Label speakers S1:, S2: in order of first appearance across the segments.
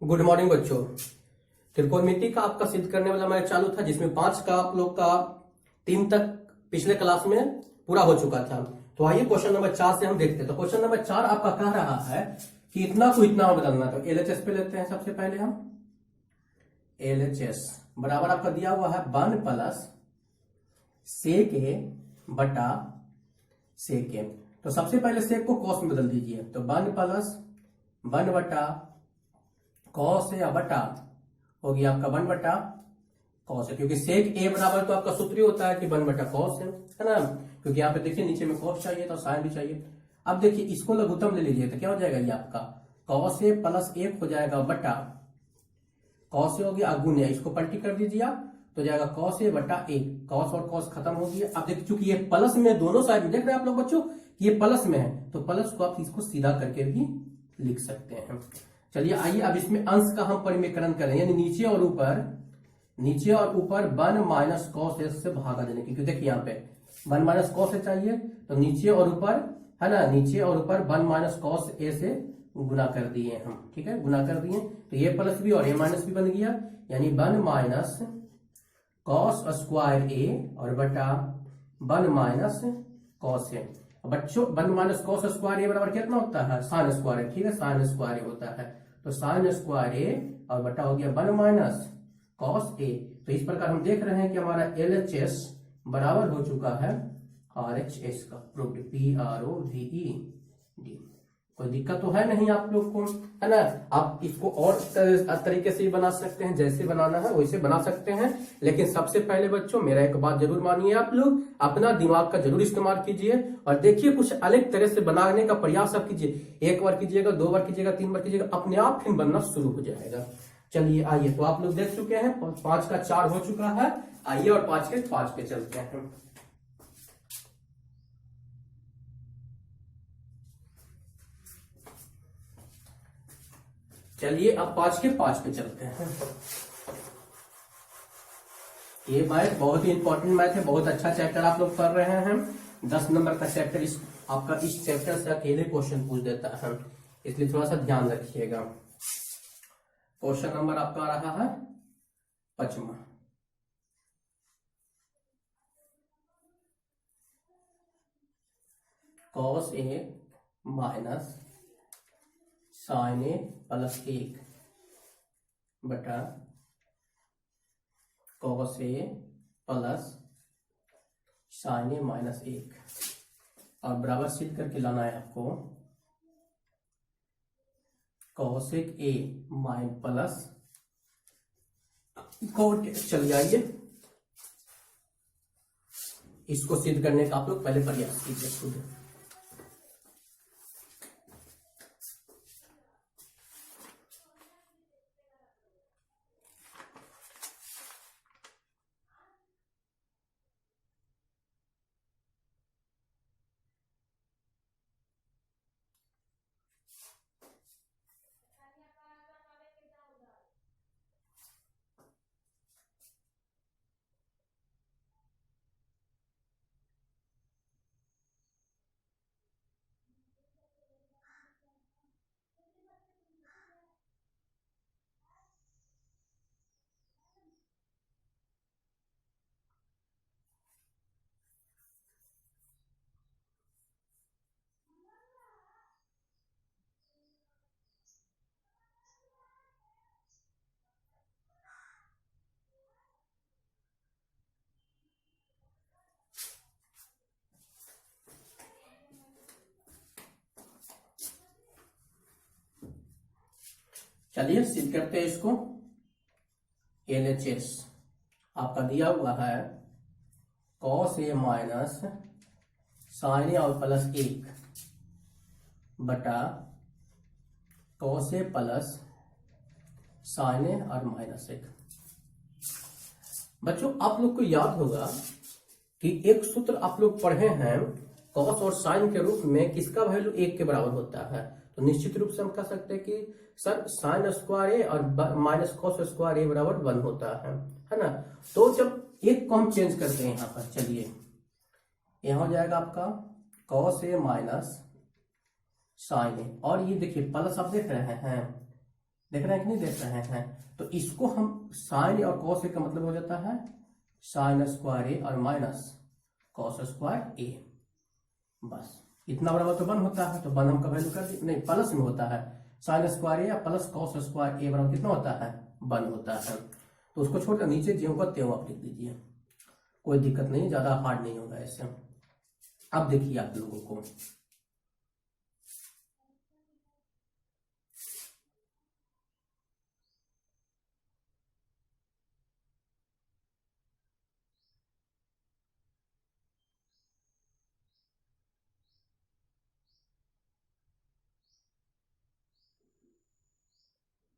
S1: Good morning बच्चों। त्रिकोणमिति का आपका सिद्ध करने वाला मैच चालू था, जिसमें 5 का आप लोग का 3 तक पिछले क्लास में पूरा हो चुका था। तो आइए क्वेश्चन नंबर 4 से हम देखते हैं। तो क्वेश्चन नंबर 4 आपका कह रहा है कि इतना को इतना बदलना। तो एलएचएस पे लेते हैं। सबसे पहले हम एलएचएस बराबर आपका दिया हुआ है 1 प्लस सेक ए बटा सेक ए। तो सबसे पहले सेक को कॉस में बदल दीजिए। तो 1 प्लस 1 बटा कॉस या बटा हो गया आपका 1 बटा कॉस है, क्योंकि सेक ए बराबर तो आपका सूत्र ही होता है कि 1 बटा कॉस है ना। क्योंकि यहाँ पे देखिए नीचे में कॉस चाहिए तो साइन भी चाहिए। अब देखिए इसको लघुत्तम ले लीजिए तो क्या हो जाएगा, ये आपका कॉस ए प्लस 1 हो जाएगा बटा कॉस ए हो गया गुणा, इसको पलटी कर दीजिए आप तो जाएगा कॉस ए बटा 1। कॉस और कॉस खत्म हो गया। अब देखिए चूंकि ये प्लस में दोनों साइड में देख रहे हैं आप लोग बच्चों, ये प्लस में है तो प्लस को आप इसको सीधा करके भी लिख सकते हैं। चलिए आइए अब इसमें अंश का हम परिमेकरण करें, यानी नीचे और ऊपर 1 माइनस कॉस ए से भागा देने की। देखिए यहाँ पे 1 माइनस कॉस ए चाहिए तो नीचे और ऊपर है ना, नीचे और ऊपर 1 माइनस कॉस ए से गुना कर दिए हम। ठीक है, गुना कर दिए तो ये प्लस भी और ये माइनस भी बन गया, यानी 1 माइनस कॉस स्क्वायर ए और बटा 1 माइनस कॉस ए। बच्चों 1 माइनस कॉस स्क्वायर ए बराबर कितना होता है, साइन स्क्वायर ए। ठीक है, साइन स्क्वायर ए होता है तो साइन स्क्वायर ए और बटा हो गया 1 माइनस कॉस ए। तो इस प्रकार हम देख रहे हैं कि हमारा एलएचएस बराबर हो चुका है आरएचएस का। Proved PROVED। कोई दिक्कत तो है नहीं आप लोग को, है ना। आप इसको और तरीके से बना सकते हैं, जैसे बनाना है वैसे बना सकते हैं। लेकिन सबसे पहले बच्चों मेरा एक बात जरूर मानिए, आप लोग अपना दिमाग का जरूर इस्तेमाल कीजिए और देखिए कुछ अलग तरह से बनाने का प्रयास आप कीजिए। 1 बार कीजिएगा, 2 बार कीजिएगा, 3 बार कीजिएगा, अपने आप फिर बनना शुरू हो जाएगा। चलिए आइए, तो आप लोग देख चुके हैं 5 का 4 हो चुका है। आइए और 5 के 5 पे चलते हैं। चलिए अब 5 के 5 पे चलते हैं। ये मैथ बहुत ही इंपॉर्टेंट मैथ है, बहुत अच्छा चैप्टर आप लोग कर रहे हैं। 10 नंबर का चैप्टर आपका इस चैप्टर से अकेले क्वेश्चन पूछ देता है, इसलिए थोड़ा सा ध्यान रखिएगा। क्वेश्चन नंबर आपका आ रहा है 5वां। Cos A minus sine A plus 1 बटा cos A plus sine A minus 1 और बराबर सिद्ध करके लाना है आपको कॉसेक ए माइन प्लस कोट। चलिए आइए इसको सिद्ध करने का आप लोग पहले प्रयास कीजिए खुद। चलिए सिद्ध करते हैं इसको। एलएचएस आपका दिया हुआ है कॉस ए माइनस साइन ए और प्लस 1 बटा कॉस ए प्लस साइन ए और माइनस 1। बच्चों आप लोग को याद होगा कि एक सूत्र आप लोग पढ़े हैं, कॉस और साइन के रूप में किसका वैल्यू 1 के बराबर होता है। तो निश्चित रूप से हम कह सकते हैं कि सर साइन स्क्वायर ए और माइनस कॉस स्क्वायर ए बराबर 1 होता है ना। तो जब एक को हम चेंज करते हैं यहाँ पर, चलिए यहाँ हो जाएगा आपका कॉस ए माइनस साइन ए और ये देखिए प्लस आप देख रहे हैं देख रहे हैं कि नहीं देख रहे हैं? तो इसको हम साइन और कॉस ए का मतलब हो जाता है साइन स्क्वायर ए और माइनस कॉस स्क्वायर ए। बस इतना बराबर तो वन होता है, तो वन हम का वैल्यू कर दी, नहीं प्लस में होता है साइन स्क्वायर ए या प्लस कॉस स्क्वायर ए बराबर कितना होता है? वन होता है। तो उसको छोड़कर नीचे ज्यों का त्यों आप लिख दीजिए, कोई दिक्कत नहीं, ज्यादा हार्ड नहीं होगा ऐसे। अब देखिए आप लोगों को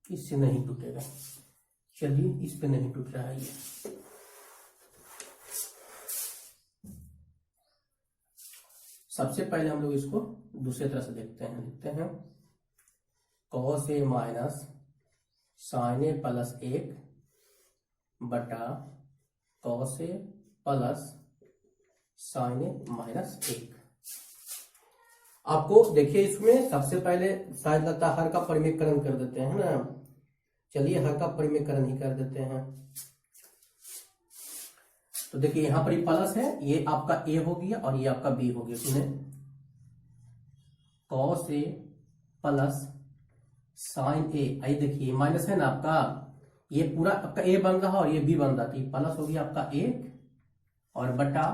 S1: इससे नहीं टूटेगा, चलिए इस पे नहीं टूट रहा है ये। सबसे पहले हम लोग इसको दूसरे तरह से देखते हैं, लिखते हैं cos A minus sine A plus एक बटा cos A plus sine A minus एक। आपको देखिए इसमें सबसे पहले शायद लगता है हर का परिमेयकरण कर देते हैं ना, चलिए हर का परिमेयकरण ही कर देते हैं। तो देखिए यहां पर ये प्लस है, ये आपका ए हो गया और ये आपका बी हो गया। सुने कॉस ए प्लस साइन ए, आई देखिए माइनस है ना आपका, ये पूरा आपका ए बन रहा और ये बी बन रहा, तो प्लस हो गया आपका एक और बटा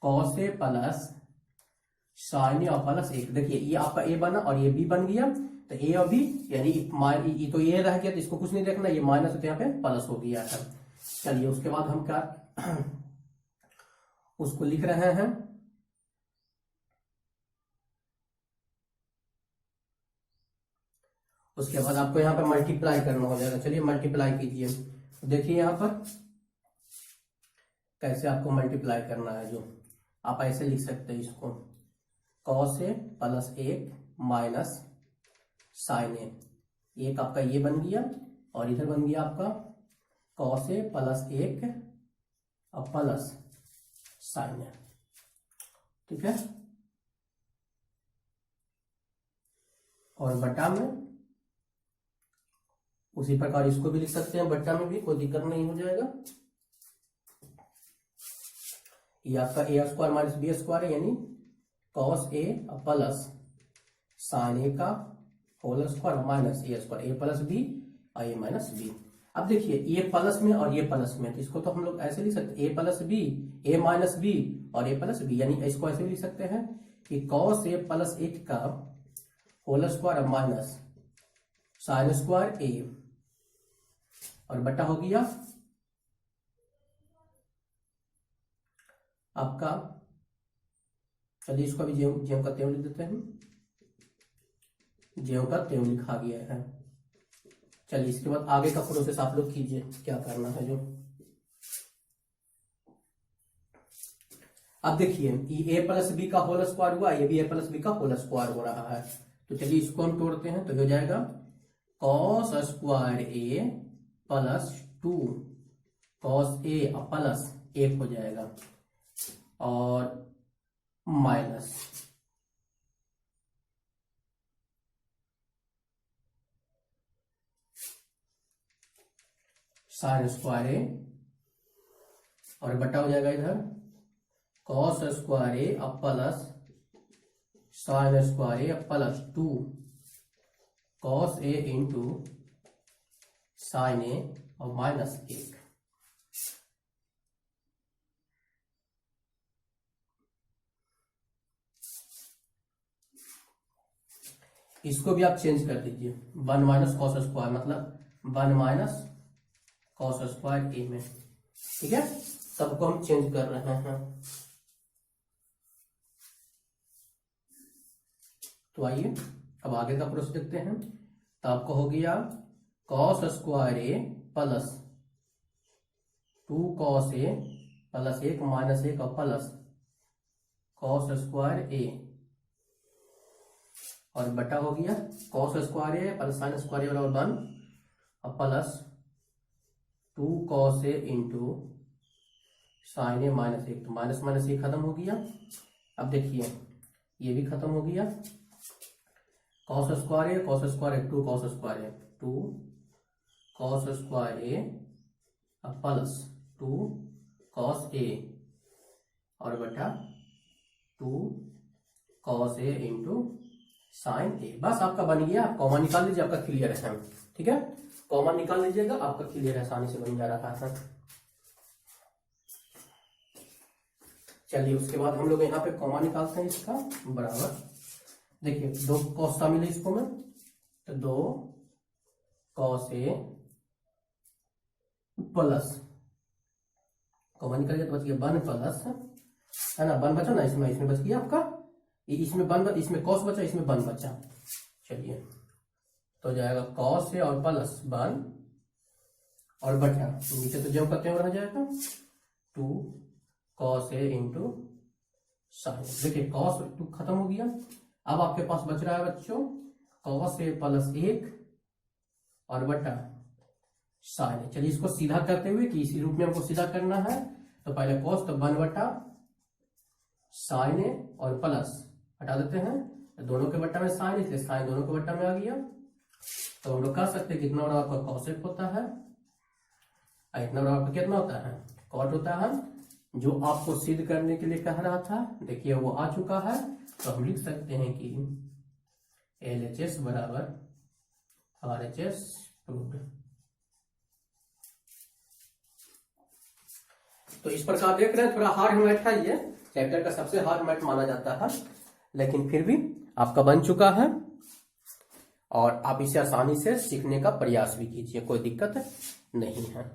S1: कॉस ए प्लस साइन ए और प्लस एक। देखिए ये आपका ए बना और ये बी बन गया, तो ए और बी यानी तो ये रह गया, तो इसको कुछ नहीं देखना, ये माइनस होते यहाँ पे प्लस हो गया है। चलिए उसके बाद हम क्या उसको लिख रहे हैं, उसके बाद आपको यहाँ पे मल्टीप्लाई करना हो जाएगा। चलिए मल्टीप्लाई कीजिए, देखिए यहाँ पर कैसे आपको मल्टीप्लाई करना है, जो आप ऐसे लिख सकते हैं इसको कॉस ए प्लस एक माइनस साइन ए, एक आपका ये बन गया और इधर बन गया आपका कॉस ए प्लस एक और प्लस साइन ए, ठीक है। और बटा में उसी प्रकार इसको भी लिख सकते हैं, बट्टा में भी कोई दिक्कत नहीं हो जाएगा। ये आपका ए स्क्वायर माइनस बी स्क्वायर है, यानी कॉस ए प्लस साइन ए का होल स्क्वायर माइनस ए स्क्वायर, ए प्लस बी और ए माइनस बी। अब देखिए ये प्लस में और ये प्लस में, तो इसको तो हम लोग ऐसे लिख सकते हैं ए प्लस बी, ए माइनस बी और ए प्लस बी, यानी इसको ऐसे भी लिख सकते हैं कि कॉस ए प्लस एक का whole square minus sine square a और बटा हो गया आपका, चलिए इसको भी ज्यों का त्यों लिख देते हैं, ज्यों का त्यों लिखा गया है। चलिए इसके बाद आगे का प्रोसेस आप लोग कीजिए, क्या करना है जो। अब देखिए ये ए प्लस बी का होल स्क्वायर हुआ, ये भी ए प्लस बी का होल स्क्वायर हो रहा है, तो चलिए इसको हम तोड़ते हैं, तो हो जाएगा cos square A plus two cos A plus एक हो जाएगा और माइनस साइन स्क्वायर ए और बटा हो जाएगा इधर cos square A plus sign square A plus two cos A into sine ए और माइनस एक। इसको भी आप चेंज कर दीजिए, वन माइनस कॉस स्क्वायर मतलब वन माइनस कॉस स्क्वायर ए में, ठीक है। सबको हम चेंज कर रहे हैं, तो आइए अब आगे का प्रोसेस देखते हैं। तो आपको हो गया cos square A plus two cos A plus एक माइनस एक और प्लस कॉस स्क्वायर ए और बटा हो गया कॉस स्क्वायर ए प्लस साइन स्क्वायर ए बराबर वन और plus two cos A into sine A minus एक, तो माइनस माइनस ये खत्म हो गया। अब देखिए ये भी खत्म हो गया, cos square A, cos square A, 2 cos square A, 2 cos square A plus 2 cos A और बटा 2 कॉस ए इंटू साइन ए। बस आपका बन गया। आप कॉमा निकाल लीजिए, आपका क्लियर है। ठीक है, कॉमा निकाल लीजिएगा, आपका क्लियर है, आसानी से बन जा रहा है। चलिए उसके बाद हम लोग यहाँ पे कॉमा निकालते हैं इसका बराबर। देखिए 2 कॉस का मिले इसको में, तो 2 कॉस ए प्लस कॉमा निकालिए तो बच गया 1 प्लस, है ना, 1 बचा ना, इसमें बच गया आपका, इसमें 1, इसमें कॉस बचा, इसमें 1 बचा। चलिए तो जाएगा कॉस ए और प्लस 1 और बटा नीचे तो जब करते हैं रह जाएगा 2 कॉस ए इंटू साइन। देखिए कॉस 2 खत्म हो गया। अब आपके पास बच रहा है बच्चों कॉस ए प्लस 1 और बटा साइन। चलिए इसको सीधा करते हुए कि इसी रूप में हमको सीधा करना है, तो पहले कॉस तो 1 बटा साइन ए और प्लस हटा देते हैं, तो दोनों के बट्टा में साइन, इसलिए साइन दोनों के बट्टा में आ गया। तो हम लोग कह सकते हैं कितना बड़ा आपका कॉसेक होता है, इतना बड़ा आपका कितना होता है, कॉट होता है। जो आपको सिद्ध करने के लिए कह रहा था, देखिए वो आ चुका है। तो हम लिख सकते हैं कि LHS बराबर RHS प्रूव्ड। तो इस प्रकार देख रहे हैं, थोड़ा हार्ड मैथ है, ये चैप्टर का सबसे हार्ड मैथ माना जाता है, लेकिन फिर भी आपका बन चुका है और आप इसे आसानी से सीखने का प्रयास भी कीजिए, कोई दिक्कत नहीं है।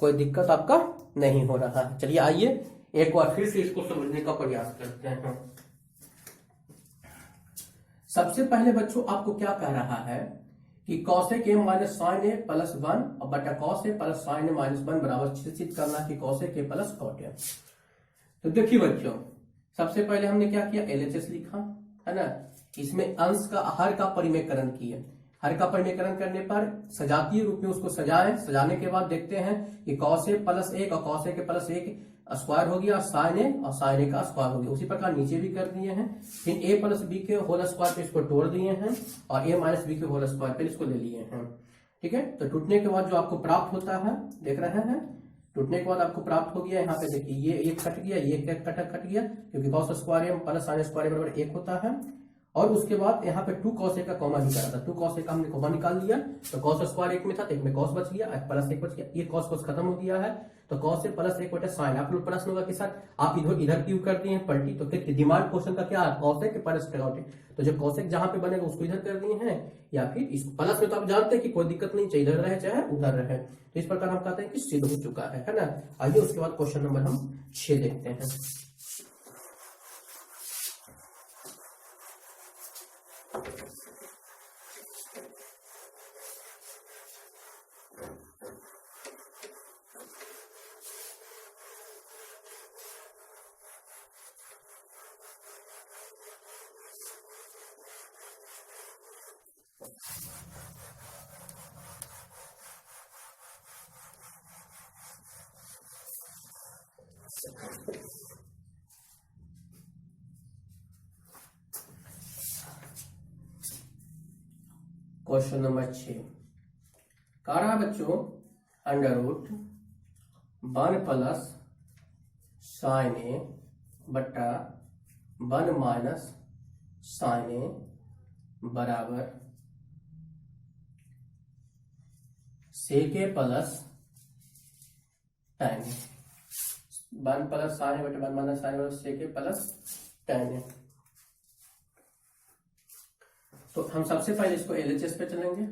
S1: कोई दिक्कत आपका नहीं हो रहा है। चलिए आइए एक बार फिर से इसको समझने का प्रयास करते हैं। सबसे पहले बच्चों आपको क्या कह रहा है कि cosec A minus sine A plus 1 और बटा cos A plus sine A minus 1 बराबर सिद्ध करना कि cosec A plus cot A. तो देखिए बच्चों, सबसे पहले हमने क्या किया, LHS लिखा, है ना। इसमें अंश का हर का परिमेयकरण किए। हर का परिमेयकरण करने पर सजातीय रूप में उसको सजाए, सजाने के बाद देखते हैं कि कॉस ए प्लस 1 और कॉस ए के प्लस 1 स्क्वायर हो गया, साइन ए और साइन ए का स्क्वायर हो गया। उसी प्रकार नीचे भी कर दिए हैं। फिर ए प्लस बी के होल स्क्वायर पे इसको तोड़ दिए हैं और ए माइनस बी के होल स्क्वायर पे इसको ले लिए हैं। ठीक है, तो टूटने के बाद जो आपको प्राप्त होता है, देख रहे हैं, टूटने के बाद आपको प्राप्त हो गया। यहाँ पे देखिए ये एक कट गया, ये कट गया, क्योंकि cos square plus sine square बराबर 1 होता है। और उसके बाद यहाँ पे 2 कॉस ए का कॉमा निकाला था, 2 कॉस ए का हमने कॉमा निकाल लिया, तो कॉस स्क्वायर 1 में था, तो 1 में कॉस बच गया, प्लस 1 बच गया, ये कॉस खत्म हो गया है। तो कॉस ए प्लस 1 बटे साइन। आप लोग प्रश्न होगा कि सर आप इधर क्यों कर दिए हैं पलटी, तो डिमांड क्वेश्चन का क्या है, कॉस ए के प्लस कॉट ए, तो जो कॉस ए जहां पे बनेगा उसको इधर कर दिए हैं, या फिर इस प्लस में तो आप जानते हैं कि कोई दिक्कत नहीं चाहिए, इधर रहे चाहे उधर रहे। तो इस प्रकार हम कहते हैं कि सिद्ध हो चुका है ना। आइए उसके बाद क्वेश्चन नंबर हम 6 देखते हैं। क्वेश्चन नंबर 6 कह रहा है बच्चों, अंडर रूट 1 प्लस साइन ए बट्टा 1 माइनस साइन ए बराबर सेक ए प्लस tan ए। 1 प्लस साइन ए बट्टा 1 माइनस साइन ए सेक ए प्लस tan ए। तो हम सबसे पहले इसको LHS पे चलेंगे।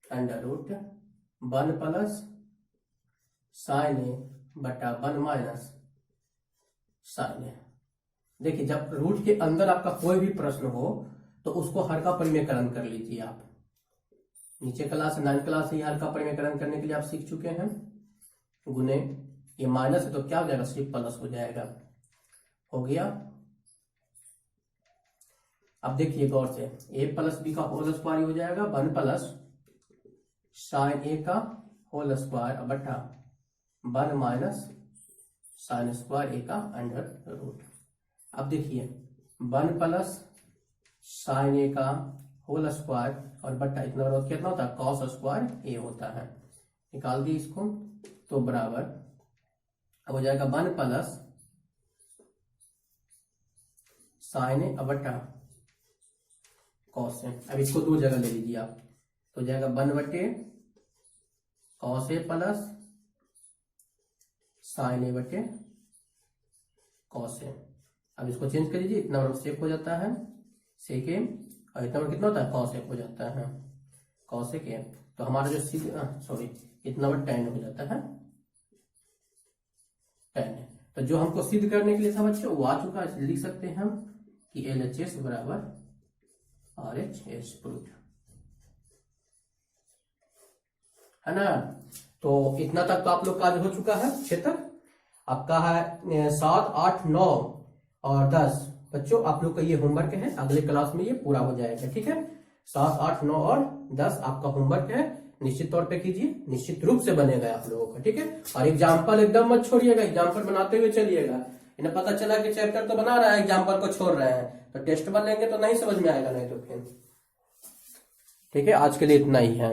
S1: अंडर रूट 1 प्लस साइन ए बटा 1 माइनस साइन ए। देखिए जब रूट के अंदर आपका कोई भी प्रश्न हो तो उसको हर का परिमेयकरण कर लीजिए आप। नीचे क्लास 9 क्लास से हर का परिमेयकरण करने के लिए आप सीख चुके हैं। गुने ये माइनस है तो क्या हो जाएगा, सिर्फ प्लस हो जाएगा, हो गया अब देखिए गौर से, ए प्लस बी का होल स्क्वायर हो जाएगा 1 प्लस साइन ए का होल स्क्वायर बटा 1 माइनस साइन स्क्वायर ए का अंडर रूट। अब देखिए 1 प्लस साइन ए का होल स्क्वायर और बटा इतना बराबर कितना होता है कॉस स्क्वायर ए होता है। निकाल दिए इसको तो बराबर अब हो जाएगा 1 प्लस साइन ए बटा कॉस ए। अब इसको दो जगह ले लीजिए आप, तो हो जाएगा 1 बटे कॉस ए प्लस साइन ए बटे कॉस ए। अब इसको चेंज कर लीजिए, इतना बराबर सेक हो जाता है सेक ए और इतना बराबर कितना होता है कॉस ए हो जाता है कॉस ए। तो हमारा जो सॉरी इतना बराबर tan हो जाता है tan। तो जो हमको सिद्ध करने के लिए था बच्चों वो आ चुका है, लिख सकते हैं हम कि LHS बराबर RHS प्रूफ है ना। तो इतना तक तो आप लोग का आज हो चुका है 6 तक। आपका है 7, 8, 9 और 10 बच्चों आप लोग का ये होमवर्क है, अगले क्लास में ये पूरा हो जाएगा। ठीक है 7, 8, 9 और 10 आपका होमवर्क है, निश्चित तौर पे कीजिए, निश्चित रूप से बनेगा आप लोगों का। ठीक है और एग्जाम्पल एकदम मत छोड़िएगा, एग्जाम्पल बनाते हुए चलिएगा। इन्हें पता चला कि चैप्टर तो बना रहा है एग्जाम्पल को छोड़ रहे हैं तो टेस्ट बनेंगे तो नहीं समझ में आएगा, नहीं तो फिर। ठीक है आज के लिए इतना ही है।